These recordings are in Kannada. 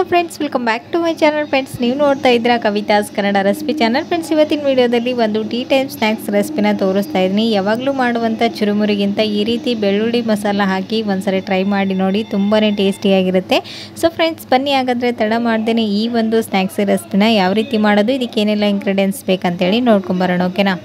Friends, welcome back to my channel. Friends, ನೀವು ನೋಡ್ತಾ ಇದ್ದೀರಾ Kavita's Kannada recipe channel. Friends, ಇವತ್ತಿನ ವಿಡಿಯೋದಲ್ಲಿ ಒಂದು ಟೀ ಟೈಮ್ ಸ್ನ್ಯಾಕ್ಸ್ ರೆಸಿಪಿನ ತೋರಿಸ್ತಾ ಇದ್ದೀನಿ. ಯಾವಾಗಲೂ ಮಾಡುವಂಥ ಚುರುಮುರಿಗಿಂತ ಈ ರೀತಿ ಬೆಳ್ಳುಳ್ಳಿ ಮಸಾಲ ಹಾಕಿ ಒಂದ್ಸರಿ ಟ್ರೈ ಮಾಡಿ ನೋಡಿ, ತುಂಬಾ ಟೇಸ್ಟಿಯಾಗಿರುತ್ತೆ. ಸೊ ಫ್ರೆಂಡ್ಸ್, ಬನ್ನಿ ಹಾಗಾದರೆ ತಡ ಮಾಡ್ದೇನೆ ಈ ಒಂದು ಸ್ನ್ಯಾಕ್ಸ್ ರೆಸಿಪಿನ ಯಾವ ರೀತಿ ಮಾಡೋದು, ಇದಕ್ಕೇನೆಲ್ಲ ಇಂಗ್ರೀಡಿಯೆಂಟ್ಸ್ ಬೇಕಂತೇಳಿ ನೋಡ್ಕೊಂಬರೋಣ. ಓಕೆನಾ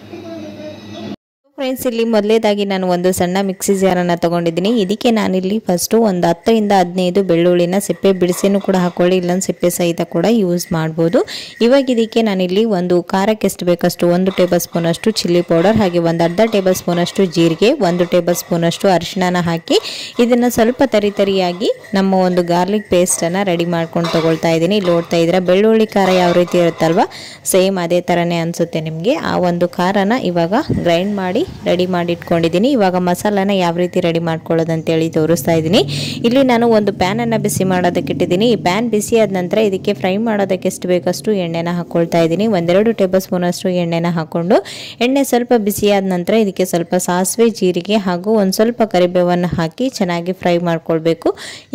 ಫ್ರೆಂಡ್ಸ್, ಇಲ್ಲಿ ಮೊದಲೇದಾಗಿ ನಾನು ಒಂದು ಸಣ್ಣ ಮಿಕ್ಸಿ ಜಾರನ್ನು ತೊಗೊಂಡಿದ್ದೀನಿ. ಇದಕ್ಕೆ ನಾನಿಲ್ಲಿ ಫಸ್ಟು ಒಂದು 10 ರಿಂದ 15 ಬೆಳ್ಳುಳ್ಳಿನ ಸಿಪ್ಪೆ ಬಿಡಿಸಿನೂ ಕೂಡ ಹಾಕೊಳ್ಳಿ, ಇಲ್ಲೊಂದು ಸಿಪ್ಪೆ ಸಹಿತ ಕೂಡ ಯೂಸ್ ಮಾಡ್ಬೋದು. ಇವಾಗ ಇದಕ್ಕೆ ನಾನಿಲ್ಲಿ ಒಂದು ಖಾರಕ್ಕೆ ಎಷ್ಟು ಬೇಕಷ್ಟು 1 ಟೇಬಲ್ ಸ್ಪೂನ್ ಅಷ್ಟು ಚಿಲ್ಲಿ ಪೌಡರ್, ಹಾಗೆ ಒಂದು ಅರ್ಧ ಟೇಬಲ್ ಸ್ಪೂನ್ ಅಷ್ಟು ಜೀರಿಗೆ, 1 ಟೇಬಲ್ ಸ್ಪೂನ್ ಅಷ್ಟು ಅರಿಶಿನ ಹಾಕಿ ಇದನ್ನು ಸ್ವಲ್ಪ ತರಿಯಾಗಿ ನಮ್ಮ ಒಂದು ಗಾರ್ಲಿಕ್ ಪೇಸ್ಟನ್ನು ರೆಡಿ ಮಾಡ್ಕೊಂಡು ತೊಗೊಳ್ತಾ ಇದ್ದೀನಿ. ಇಲ್ಲಿ ನೋಡ್ತಾ ಇದ್ದೀರಾ ಬೆಳ್ಳುಳ್ಳಿ ಖಾರ ಯಾವ ರೀತಿ ಇರುತ್ತಲ್ವ, ಸೇಮ್ ಅದೇ ಥರನೇ ಅನಿಸುತ್ತೆ ನಿಮಗೆ. ಆ ಒಂದು ಖಾರನ ಇವಾಗ ಗ್ರೈಂಡ್ ಮಾಡಿ ರೆಡಿ ಮಾಡಿ ಇಟ್ಕೊಂಡಿದ್ದೀನಿ. ಇವಾಗ ಮಸಾಲಾನ ಯಾವ ರೀತಿ ರೆಡಿ ಮಾಡ್ಕೊಳ್ಳೋದು ಅಂತೇಳಿ ತೋರಿಸ್ತಾ ಇದ್ದೀನಿ. ಇಲ್ಲಿ ನಾನು ಒಂದು ಪ್ಯಾನನ್ನು ಬಿಸಿ ಮಾಡೋದಕ್ಕೆ ಇಟ್ಟಿದ್ದೀನಿ. ಈ ಪ್ಯಾನ್ ಬಿಸಿ ಆದ ನಂತರ ಇದಕ್ಕೆ ಫ್ರೈ ಮಾಡೋದಕ್ಕೆ ಎಷ್ಟು ಬೇಕಷ್ಟು ಎಣ್ಣೆನ ಹಾಕ್ಕೊಳ್ತಾ ಇದ್ದೀನಿ. 1-2 ಟೇಬಲ್ ಸ್ಪೂನ್ ಅಷ್ಟು ಎಣ್ಣೆನ ಹಾಕ್ಕೊಂಡು ಎಣ್ಣೆ ಸ್ವಲ್ಪ ಬಿಸಿ ಆದ ನಂತರ ಇದಕ್ಕೆ ಸ್ವಲ್ಪ ಸಾಸಿವೆ, ಜೀರಿಗೆ ಹಾಗೂ ಒಂದು ಸ್ವಲ್ಪ ಕರಿಬೇವನ್ನು ಹಾಕಿ ಚೆನ್ನಾಗಿ ಫ್ರೈ ಮಾಡ್ಕೊಳ್ಬೇಕು.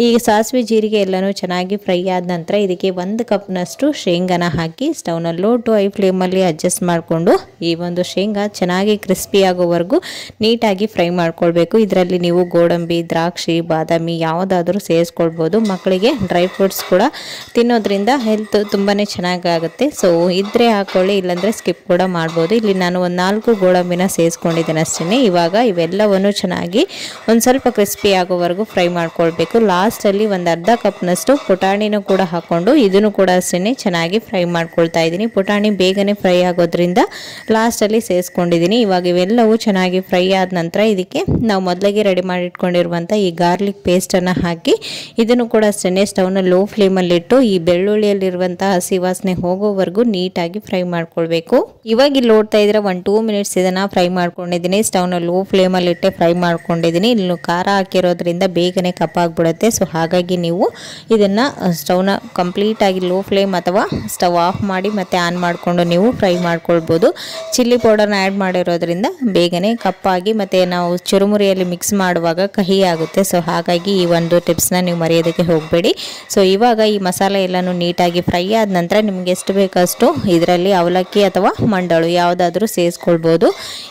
ಈ ಸಾಸಿವೆ ಜೀರಿಗೆ ಎಲ್ಲನೂ ಚೆನ್ನಾಗಿ ಫ್ರೈ ಆದ ನಂತರ ಇದಕ್ಕೆ 1 ಕಪ್ನಷ್ಟು ಶೇಂಗಾನ ಹಾಕಿ ಸ್ಟವ್ನ ಲೋ ಟು ಹೈ ಫ್ಲೇಮಲ್ಲಿ ಅಡ್ಜಸ್ಟ್ ಮಾಡಿಕೊಂಡು ಈ ಒಂದು ಶೇಂಗಾ ಚೆನ್ನಾಗಿ ಕ್ರಿಸ್ಪಿ ಆಗೋವರೆಗೂ ನೀಟಾಗಿ ಫ್ರೈ ಮಾಡ್ಕೊಳ್ಬೇಕು. ಇದರಲ್ಲಿ ನೀವು ಗೋಡಂಬಿ, ದ್ರಾಕ್ಷಿ, ಬಾದಾಮಿ ಯಾವುದಾದ್ರೂ ಸೇರಿಸ್ಕೊಳ್ಬೋದು. ಮಕ್ಕಳಿಗೆ ಡ್ರೈ ಫ್ರೂಟ್ಸ್ ಕೂಡ ತಿನ್ನೋದ್ರಿಂದ ಹೆಲ್ತ್ ತುಂಬಾ ಚೆನ್ನಾಗಾಗುತ್ತೆ. ಸೊ ಇದ್ರೆ ಹಾಕೊಳ್ಳಿ, ಇಲ್ಲಾಂದರೆ ಸ್ಕಿಪ್ ಕೂಡ ಮಾಡ್ಬೋದು. ಇಲ್ಲಿ ನಾನು ಒಂದು 4 ಗೋಡಂಬಿನ ಸೇರಿಸ್ಕೊಂಡಿದ್ದೇನೆ ಅಷ್ಟೇ. ಇವಾಗ ಇವೆಲ್ಲವನ್ನು ಚೆನ್ನಾಗಿ ಒಂದು ಸ್ವಲ್ಪ ಕ್ರಿಸ್ಪಿ ಆಗೋವರೆಗೂ ಫ್ರೈ ಮಾಡ್ಕೊಳ್ಬೇಕು. ಲಾಸ್ಟಲ್ಲಿ ಒಂದು ಅರ್ಧ ಕಪ್ನಷ್ಟು ಪುಟಾಣಿನೂ ಕೂಡ ಹಾಕ್ಕೊಂಡು ಇದನ್ನು ಕೂಡ ಅಷ್ಟೇ ಚೆನ್ನಾಗಿ ಫ್ರೈ ಮಾಡ್ಕೊಳ್ತಾ ಇದ್ದೀನಿ. ಪುಟಾಣಿ ಬೇಗನೆ ಫ್ರೈ ಆಗೋದ್ರಿಂದ ಲಾಸ್ಟಲ್ಲಿ ಸೇರಿಸ್ಕೊಂಡಿದ್ದೀನಿ. ಇವಾಗ ಇವೆಲ್ಲವೂ ಚೆನ್ನಾಗಿ ಫ್ರೈ ಆದ ನಂತರ ಇದಕ್ಕೆ ನಾವು ಮೊದಲಿಗೆ ರೆಡಿ ಮಾಡಿ ಇಟ್ಕೊಂಡಿರುವಂಥ ಈ ಗಾರ್ಲಿಕ್ ಪೇಸ್ಟನ್ನು ಹಾಕಿ ಇದನ್ನು ಕೂಡ ಅಷ್ಟೇ ಸ್ಟವ್ನ ಲೋ ಫ್ಲೇಮಲ್ಲಿಟ್ಟು ಈ ಬೆಳ್ಳುಳ್ಳಿಯಲ್ಲಿರುವಂಥ ಹಸಿ ವಾಸನೆ ಹೋಗೋವರೆಗೂ ನೀಟಾಗಿ ಫ್ರೈ ಮಾಡ್ಕೊಳ್ಬೇಕು. ಇವಾಗ ಇಲ್ಲಿ ನೋಡ್ತಾ ಇದ್ರೆ 1-2 ಮಿನಿಟ್ಸ್ ಇದನ್ನು ಫ್ರೈ ಮಾಡ್ಕೊಂಡಿದ್ದೀನಿ. ಸ್ಟವ್ನ ಲೋ ಫ್ಲೇಮಲ್ಲಿಟ್ಟೆ ಫ್ರೈ ಮಾಡ್ಕೊಂಡಿದ್ದೀನಿ. ಇಲ್ಲಿ ಖಾರ ಹಾಕಿರೋದ್ರಿಂದ ಬೇಗನೆ ಕಪ್ಪಾಗ್ಬಿಡುತ್ತೆ. ಸೊ ಹಾಗಾಗಿ ನೀವು ಇದನ್ನು ಸ್ಟವ್ನ ಕಂಪ್ಲೀಟಾಗಿ ಲೋ ಫ್ಲೇಮ್ ಅಥವಾ ಸ್ಟವ್ ಆಫ್ ಮಾಡಿ ಮತ್ತೆ ಆನ್ ಮಾಡಿಕೊಂಡು ನೀವು ಫ್ರೈ ಮಾಡ್ಕೊಳ್ಬೋದು. ಚಿಲ್ಲಿ ಪೌಡರ್ನ ಆ್ಯಡ್ ಮಾಡಿರೋದ್ರಿಂದ ಬೇಗನೆ ಕಪ್ಪಾಗಿ ಮತ್ತು ನಾವು ಚುರುಮುರಿಯಲ್ಲಿ ಮಿಕ್ಸ್ ಮಾಡುವಾಗ ಕಹಿ ಆಗುತ್ತೆ. ಸೊ ಹಾಗಾಗಿ ಈ ಒಂದು ಟಿಪ್ಸ್ನ ನೀವು ಮರೆಯೋದಕ್ಕೆ ಹೋಗಬೇಡಿ. ಸೊ ಇವಾಗ ಈ ಮಸಾಲೆ ಎಲ್ಲನೂ ನೀಟಾಗಿ ಫ್ರೈ ಆದ ನಂತರ ನಿಮಗೆ ಎಷ್ಟು ಬೇಕಷ್ಟು ಇದರಲ್ಲಿ ಅವಲಕ್ಕಿ ಅಥವಾ ಮಂಡಳು ಯಾವುದಾದ್ರೂ ಸೇರಿಸ್ಕೊಳ್ಬೋದು.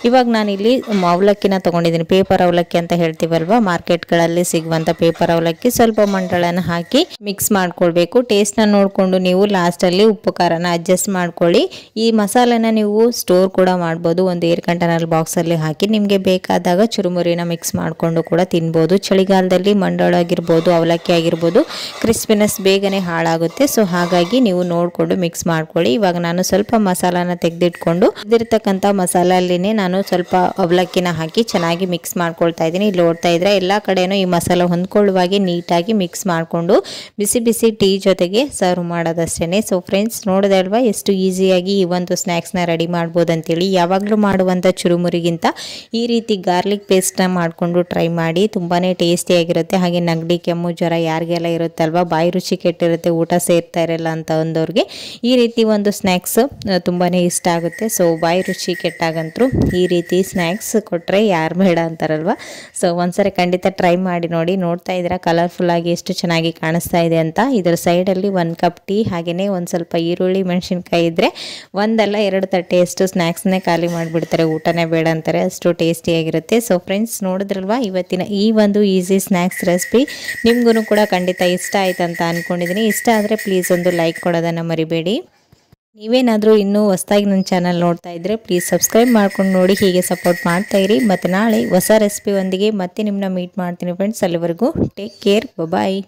ಇವಾಗ ನಾನಿಲ್ಲಿ ಅವಲಕ್ಕಿನ ತೊಗೊಂಡಿದ್ದೀನಿ, ಪೇಪರ್ ಅವಲಕ್ಕಿ ಅಂತ ಹೇಳ್ತೀವಲ್ವ, ಮಾರ್ಕೆಟ್ಗಳಲ್ಲಿ ಸಿಗುವಂಥ ಪೇಪರ್ ಅವಲಕ್ಕಿ. ಸ್ವಲ್ಪ ಮಂಡಳನ್ನು ಹಾಕಿ ಮಿಕ್ಸ್ ಮಾಡ್ಕೊಳ್ಬೇಕು. ಟೇಸ್ಟ್ನ ನೋಡಿಕೊಂಡು ನೀವು ಲಾಸ್ಟಲ್ಲಿ ಉಪ್ಪು ಖಾರನ ಅಡ್ಜಸ್ಟ್ ಮಾಡ್ಕೊಳ್ಳಿ. ಈ ಮಸಾಲೆನ ನೀವು ಸ್ಟೋರ್ ಕೂಡ ಮಾಡ್ಬೋದು, ಒಂದು ಏರ್ ಕಂಟೈನರ್ ಬಾಕ್ಸಲ್ಲಿ ಹಾಕಿ ನಿಮಗೆ ಬೇಕಾದಾಗ ಚುರುಮುರಿನ ಮಿಕ್ಸ್ ಮಾಡಿಕೊಂಡು ಕೂಡ ತಿನ್ಬೋದು. ಚಳಿಗಾಲದಲ್ಲಿ ಮಂಡಳು ಆಗಿರ್ಬೋದು, ಅವಲಕ್ಕಿ ಆಗಿರ್ಬೋದು, ಕ್ರಿಸ್ಪಿನೆಸ್ ಬೇಗನೆ ಹಾಳಾಗುತ್ತೆ. ಸೊ ಹಾಗಾಗಿ ನೀವು ನೋಡಿಕೊಂಡು ಮಿಕ್ಸ್ ಮಾಡ್ಕೊಳ್ಳಿ. ಇವಾಗ ನಾನು ಸ್ವಲ್ಪ ಮಸಾಲಾನ ತೆಗೆದಿಟ್ಕೊಂಡು ಇದಿರ್ತಕ್ಕಂಥ ಮಸಾಲಲ್ಲಿನೇ ನಾನು ಸ್ವಲ್ಪ ಅವಲಕ್ಕಿನ ಹಾಕಿ ಚೆನ್ನಾಗಿ ಮಿಕ್ಸ್ ಮಾಡ್ಕೊಳ್ತಾ ಇದ್ದೀನಿ. ಇಲ್ಲಿ ನೋಡ್ತಾ ಇದ್ರೆ ಎಲ್ಲ ಕಡೆನೂ ಈ ಮಸಾಲ ಹೊಂದ್ಕೊಳ್ಳುವಾಗೆ ನೀಟಾಗಿ ಮಿಕ್ಸ್ ಮಾಡಿಕೊಂಡು ಬಿಸಿ ಬಿಸಿ ಟೀ ಜೊತೆಗೆ ಸರ್ವ್ ಮಾಡೋದಷ್ಟೇ. ಸೊ ಫ್ರೆಂಡ್ಸ್, ನೋಡಿದೆ ಅಲ್ವಾ ಎಷ್ಟು ಈಸಿಯಾಗಿ ಈ ಒಂದು ಸ್ನ್ಯಾಕ್ಸ್ನ ರೆಡಿ ಮಾಡ್ಬೋದು ಅಂತೇಳಿ. ಯಾವಾಗಲೂ ಮಾಡುವಂಥ ಚುರುಮುರಿಗಿಂತ ಈ ರೀತಿ ಗಾರ್ಲಿಕ್ ಪೇಸ್ಟ್ನ ಮಾಡಿಕೊಂಡು ಟ್ರೈ ಮಾಡಿ, ತುಂಬಾ ಟೇಸ್ಟಿಯಾಗಿರುತ್ತೆ. ಹಾಗೆ ನೆಗಡಿ, ಕೆಮ್ಮು, ಜ್ವರ ಯಾರಿಗೆಲ್ಲ ಇರುತ್ತಲ್ವ, ಬಾಯಿ ರುಚಿ ಕೆಟ್ಟಿರುತ್ತೆ, ಊಟ ಸೇರ್ತಾ ಇರಲ್ಲ ಅಂತ ಅಂದವ್ರಿಗೆ ಈ ರೀತಿ ಒಂದು ಸ್ನ್ಯಾಕ್ಸ್ ತುಂಬಾ ಇಷ್ಟ ಆಗುತ್ತೆ. ಸೊ ಬಾಯಿ ರುಚಿ ಕೆಟ್ಟಾಗಂತೂ ಈ ರೀತಿ ಸ್ನ್ಯಾಕ್ಸ್ ಕೊಟ್ಟರೆ ಯಾರು ಬೇಡ ಅಂತಾರಲ್ವ. ಸೊ ಒಂದ್ಸರಿ ಖಂಡಿತ ಟ್ರೈ ಮಾಡಿ ನೋಡಿ. ನೋಡ್ತಾ ಇದ್ದೀರಾ ಕಲರ್ಫುಲ್ಲಾಗಿ ಎಷ್ಟು ಚೆನ್ನಾಗಿ ಕಾಣಿಸ್ತಾ ಇದೆ ಅಂತ. ಇದರ ಸೈಡಲ್ಲಿ 1 ಕಪ್ ಟೀ, ಹಾಗೆಯೇ ಒಂದು ಸ್ವಲ್ಪ ಈರುಳ್ಳಿ, ಮೆಣಸಿನ್ಕಾಯಿ ಇದ್ದರೆ 1-2 ತಟ್ಟೆಯಷ್ಟು ಸ್ನ್ಯಾಕ್ಸ್ನೇ ಖಾಲಿ ಮಾಡಿಬಿಡ್ತಾರೆ, ಊಟನೇ ಬೇಡ ಅಂತಾರೆ, ಅಷ್ಟು ಟೇಸ್ಟಿಯಾಗಿರುತ್ತೆ. ಸೊ ಫ್ರೆಂಡ್ಸ್, ನೋಡಿದ್ರಲ್ವಾ ಇವತ್ತಿನ ಈ ಒಂದು ಈಸಿ ಸ್ನ್ಯಾಕ್ಸ್ ರೆಸಿಪಿ ನಿಮಗೂ ಕೂಡ ಖಂಡಿತ ಇಷ್ಟ ಆಯ್ತು ಅಂತ ಅಂದ್ಕೊಂಡಿದ್ದೀನಿ. ಇಷ್ಟ ಆದರೆ ಪ್ಲೀಸ್ ಒಂದು ಲೈಕ್ ಕೊಡೋದನ್ನು ಮರಿಬೇಡಿ. ನೀವೇನಾದರೂ ಇನ್ನೂ ಹೊಸದಾಗಿ ನನ್ನ ಚಾನಲ್ ನೋಡ್ತಾ ಇದ್ದರೆ ಪ್ಲೀಸ್ ಸಬ್ಸ್ಕ್ರೈಬ್ ಮಾಡ್ಕೊಂಡು ನೋಡಿ, ಹೀಗೆ ಸಪೋರ್ಟ್ ಮಾಡ್ತಾ ಇರಿ. ಮತ್ತು ನಾಳೆ ಹೊಸ ರೆಸಿಪಿ ಒಂದಿಗೆ ಮತ್ತೆ ನಿಮ್ಮನ್ನ ಮೀಟ್ ಮಾಡ್ತೀನಿ ಫ್ರೆಂಡ್ಸ್. ಅಲ್ಲಿವರೆಗೂ ಟೇಕ್ ಕೇರ್, ಬಾಯ್.